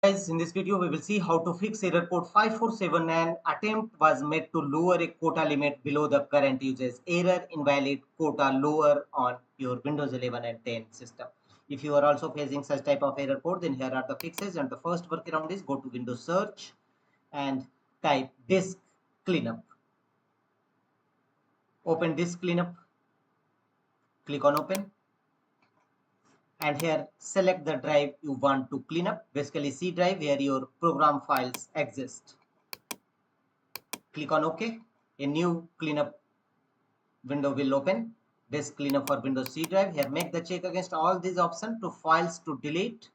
Guys, in this video we will see how to fix error code 547. An attempt was made to lower a quota limit below the current usage. Error invalid quota lower on your Windows 11 and 10 system. If you are also facing such type of error code, then here are the fixes. And the first workaround is go to Windows search and type disk cleanup. Open disk cleanup. Click on open. And here select the drive you want to clean up, basically C drive where your program files exist. Click on OK. A new cleanup window will open. Disk cleanup for Windows C drive. Here make the check against all these options to files to delete,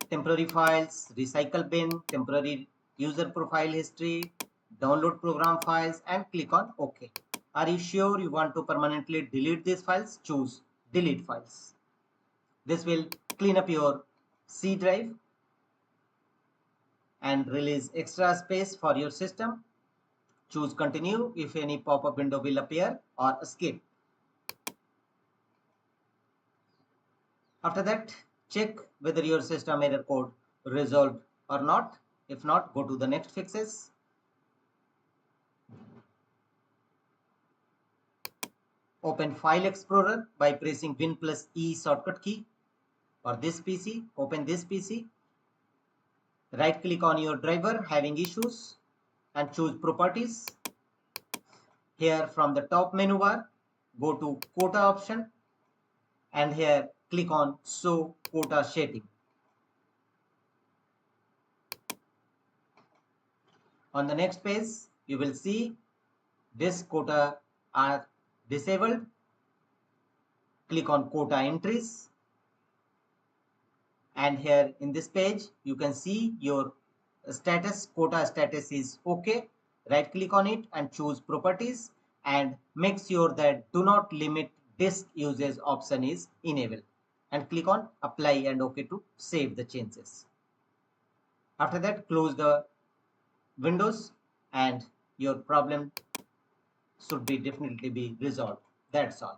temporary files, recycle bin, temporary user profile history, download program files, and click on OK. Are you sure you want to permanently delete these files? Choose delete files. This will clean up your C drive and release extra space for your system. Choose continue if any pop-up window will appear, or escape. After that, check whether your system error code resolved or not. If not, go to the next fixes. Open File Explorer by pressing Win plus E shortcut key. For this PC, open this PC. Right click on your driver having issues and choose Properties. Here from the top menu bar, go to QUOTA option and here click on Show QUOTA Setting. On the next page, you will see this quota are disabled. Click on quota entries. And here in this page, you can see your status. Quota status is OK. Right click on it and choose properties and make sure that do not limit disk usage option is enabled. And click on apply and OK to save the changes. After that, close the windows and your problem should be definitely be resolved. That's all.